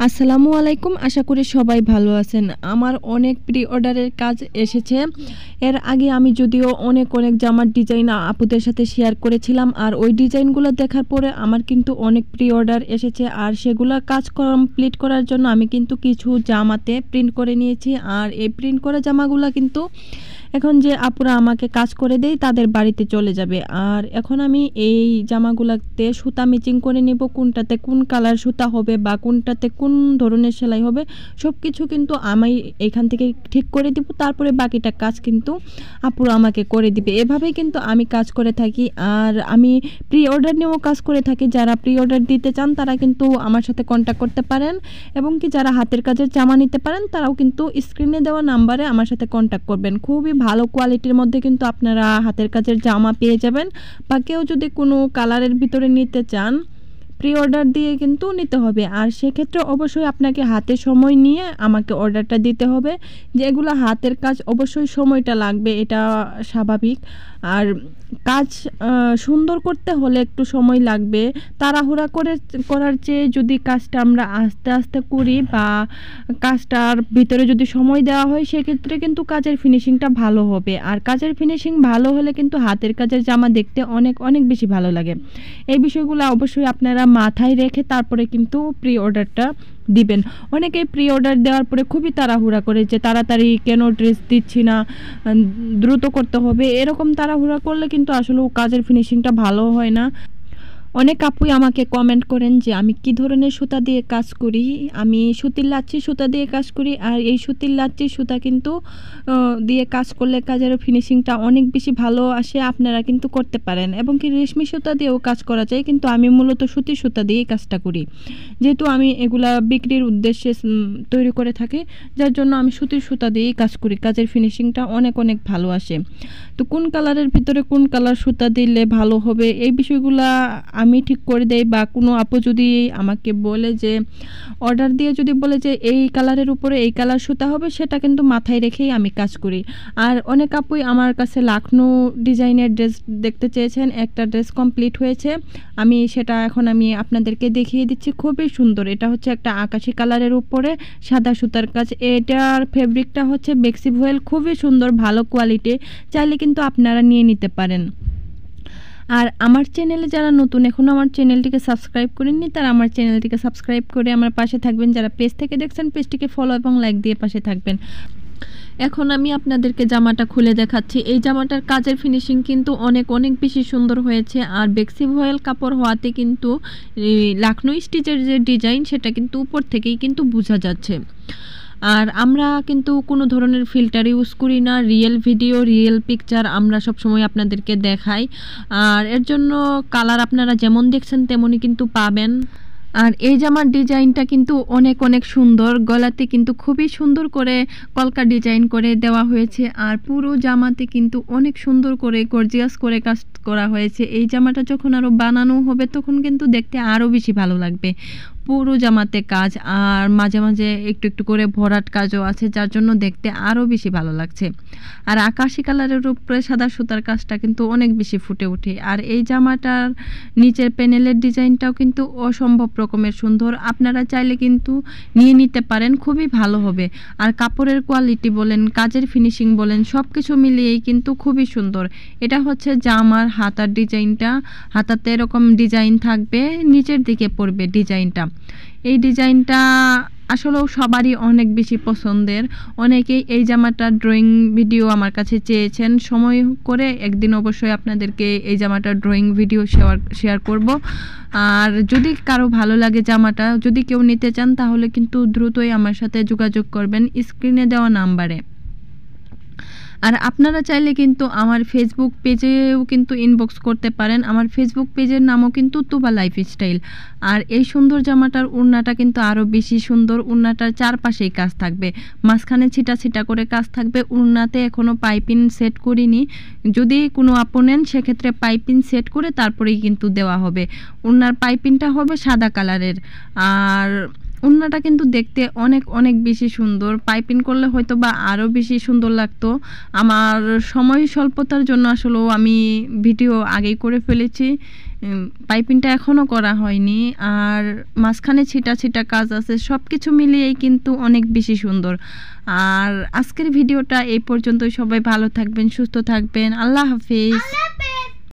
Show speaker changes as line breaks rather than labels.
আসসালামু আলাইকুম, আশা করি সবাই ভালো আছেন। আমার অনেক প্রি অর্ডারের কাজ এসেছে। এর আগে আমি যদিও অনেক জামার ডিজাইন আপুদের সাথে শেয়ার করেছিলাম, আর ওই ডিজাইনগুলো দেখার পরে আমার কিন্তু অনেক প্রি অর্ডার এসেছে, আর সেগুলো কাজ কমপ্লিট করার জন্য আমি কিন্তু কিছু জামাতে প্রিন্ট করে নিয়েছি। আর এই প্রিন্ট করা জামাগুলো কিন্তু এখন যে আপুরা আমাকে কাজ করে দেয় তাদের বাড়িতে চলে যাবে। আর এখন আমি এই জামাগুলোতে সুতা ম্যাচিং করে নেব, কোনটাতে কোন কালার সুতা হবে বা কোনটাতে কোন ধরনের সেলাই হবে সব কিছু কিন্তু আমি এখান থেকে ঠিক করে দিব। তারপরে বাকিটা কাজ কিন্তু আপুরা আমাকে করে দিবে। এভাবেই কিন্তু আমি কাজ করে থাকি। আর আমি প্রি অর্ডার নিয়েও কাজ করে থাকি। যারা প্রি অর্ডার দিতে চান তারা কিন্তু আমার সাথে কন্ট্যাক্ট করতে পারেন, এবং কি যারা হাতের কাজের জামা নিতে পারেন তারাও কিন্তু স্ক্রিনে দেওয়া নাম্বারে আমার সাথে কন্ট্যাক্ট করবেন। খুবই ভালো কোয়ালিটির মধ্যে কিন্তু আপনারা হাতের কাজের জামা পেয়ে যাবেন। বা কেউ যদি কোনো কালারের ভিতরে নিতে চান প্রি অর্ডার দিয়ে কিন্তু নিতে হবে। আর সেক্ষেত্রে অবশ্যই আপনাকে হাতে সময় নিয়ে আমাকে অর্ডারটা দিতে হবে। যেগুলো হাতের কাজ অবশ্যই সময়টা লাগবে, এটা স্বাভাবিক। আর কাজ সুন্দর করতে হলে একটু সময় লাগবে। তাড়াহুড়া করার চেয়ে যদি কাজটা আমরা আস্তে আস্তে করি বা কাজটার ভিতরে যদি সময় দেওয়া হয় সেক্ষেত্রে কিন্তু কাজের ফিনিশিংটা ভালো হবে। আর কাজের ফিনিশিং ভালো হলে কিন্তু হাতের কাজের জামা দেখতে অনেক বেশি ভালো লাগে। এই বিষয়গুলো অবশ্যই আপনারা মাথায় রেখে তারপরে কিন্তু প্রি অর্ডারটা দিবেন। অনেকেই প্রি অর্ডার দেওয়ার পরে খুবই তাড়াহুড়া করে যে তাড়াতাড়ি কেন ড্রেস দিচ্ছি না, দ্রুত করতে হবে, এরকম তাড়াহুড়া করলে কিন্তু আসলে কাজের ফিনিশিংটা ভালো হয় না। অনেক আপুই আমাকে কমেন্ট করেন যে আমি কি ধরনের সুতা দিয়ে কাজ করি। আমি সুতির লাচ্ছি সুতা দিয়ে কাজ করি। আর এই সুতির লাচ্ছি সুতা কিন্তু দিয়ে কাজ করলে কাজের ফিনিশিংটা অনেক বেশি ভালো আসে। আপনারা কিন্তু করতে পারেন, এবং কি রেশমি সুতা দিয়েও কাজ করা যায়, কিন্তু আমি মূলত সুতির সুতা দিয়েই কাজটা করি, যেহেতু আমি এগুলা বিক্রির উদ্দেশ্যে তৈরি করে থাকি, যার জন্য আমি সুতির সুতা দিয়েই কাজ করি। কাজের ফিনিশিংটা অনেক ভালো আসে। তো কোন কালারের ভিতরে কোন কালার সুতা দিলে ভালো হবে এই বিষয়গুলা আমি ঠিক করে দেই। বা কোনো আপু যদি আমাকে বলে যে অর্ডার দিয়ে যদি বলে যে এই কালারের উপরে এই কালার সুতা হবে, সেটা কিন্তু মাথায় রেখেই আমি কাজ করি। আর অনেক আপুই আমার কাছে লাখনৌ ডিজাইনের ড্রেস দেখতে চেয়েছেন। একটা ড্রেস কমপ্লিট হয়েছে, আমি সেটা এখন আমি আপনাদেরকে দেখিয়ে দিচ্ছি। খুবই সুন্দর। এটা হচ্ছে একটা আকাশি কালারের উপরে সাদা সুতার কাজ। এটার ফেব্রিকটা হচ্ছে বেক্সি ভয়েল, খুবই সুন্দর, ভালো কোয়ালিটি। চাইলে কিন্তু আপনারা নিয়ে নিতে পারেন। আর আমার চ্যানেলে যারা নতুন এখনও আমার চ্যানেলটিকে সাবস্ক্রাইব করেননি তারা আমার চ্যানেলটিকে সাবস্ক্রাইব করে আমার পাশে থাকবেন। যারা পেজ থেকে দেখছেন পেজটিকে ফলো এবং লাইক দিয়ে পাশে থাকবেন। এখন আমি আপনাদেরকে জামাটা খুলে দেখাচ্ছি। এই জামাটার কাজের ফিনিশিং কিন্তু অনেক বেশি সুন্দর হয়েছে। আর বেক্সি ভয়েল কাপড় হওয়াতে কিন্তু লাখনৌ স্টিচের যে ডিজাইন সেটা কিন্তু উপর থেকেই কিন্তু বোঝা যাচ্ছে। আর আমরা কিন্তু কোনো ধরনের ফিল্টার ইউজ করি না, রিয়েল ভিডিও রিয়েল পিকচার আমরা সবসময় আপনাদেরকে দেখাই। আর এর জন্য কালার আপনারা যেমন দেখছেন তেমনই কিন্তু পাবেন। আর এই জামার ডিজাইনটা কিন্তু অনেক সুন্দর। গলাতে কিন্তু খুবই সুন্দর করে কলকা ডিজাইন করে দেওয়া হয়েছে। আর পুরো জামাতে কিন্তু অনেক সুন্দর করে গর্জিয়াস করে কাজ করা হয়েছে। এই জামাটা যখন আরও বানানো হবে তখন কিন্তু দেখতে আরও বেশি ভালো লাগবে। পুরো জামাতে কাজ, আর মাঝে একটু করে ভরাট কাজও আছে, যার জন্য দেখতে আরও বেশি ভালো লাগছে। আর আকাশি কালারের উপরে সাদা সুতার কাজটা কিন্তু অনেক বেশি ফুটে ওঠে। আর এই জামাটার নিচের প্যানেলের ডিজাইনটাও কিন্তু অসম্ভব রকমের সুন্দর। আপনারা চাইলে কিন্তু নিয়ে নিতে পারেন, খুবই ভালো হবে। আর কাপড়ের কোয়ালিটি বলেন, কাজের ফিনিশিং বলেন, সব কিছু মিলিয়েই কিন্তু খুবই সুন্দর। এটা হচ্ছে জামার হাতার ডিজাইনটা। হাতাতে এরকম ডিজাইন থাকবে, নিচের দিকে পড়বে ডিজাইনটা। এই ডিজাইনটা আসলেও সবারই অনেক বেশি পছন্দের। অনেকেই এই জামাটার ড্রয়িং ভিডিও আমার কাছে চেয়েছেন। সময় করে একদিন অবশ্যই আপনাদেরকে এই জামাটার ড্রয়িং ভিডিও শেয়ার করব। আর যদি কারো ভালো লাগে জামাটা, যদি কেউ নিতে চান তাহলে কিন্তু দ্রুতই আমার সাথে যোগাযোগ করবেন স্ক্রিনে দেওয়া নাম্বারে। আর আপনারা চাইলে কিন্তু আমার ফেসবুক পেজেও কিন্তু ইনবক্স করতে পারেন। আমার ফেসবুক পেজের নামও কিন্তু তুবা লাইফস্টাইল। আর এই সুন্দর জামাটার ওড়নাটা কিন্তু আরও বেশি সুন্দর। ওড়নাটার চারপাশেই কাজ থাকবে, মাঝখানে ছিটা করে কাজ থাকবে। ওড়নাতে এখনও পাইপিং সেট করিনি। যদি কোনো আপু নেন সেক্ষেত্রে পাইপিং সেট করে তারপরেই কিন্তু দেওয়া হবে। ওড়নার পাইপিংটা হবে সাদা কালারের। আর ওড়নাটা কিন্তু দেখতে অনেক অনেক বেশি সুন্দর, পাইপিং করলে হয়তো বা আরও বেশি সুন্দর লাগতো। আমার সময় স্বল্পতার জন্য আসলেও আমি ভিডিও আগেই করে ফেলেছি, পাইপিংটা এখনও করা হয়নি। আর মাঝখানে ছিটা ছিটা কাজ আছে, সব কিছু মিলিয়েই কিন্তু অনেক বেশি সুন্দর। আর আজকের ভিডিওটা এই পর্যন্তই। সবাই ভালো থাকবেন, সুস্থ থাকবেন। আল্লাহ হাফিজ।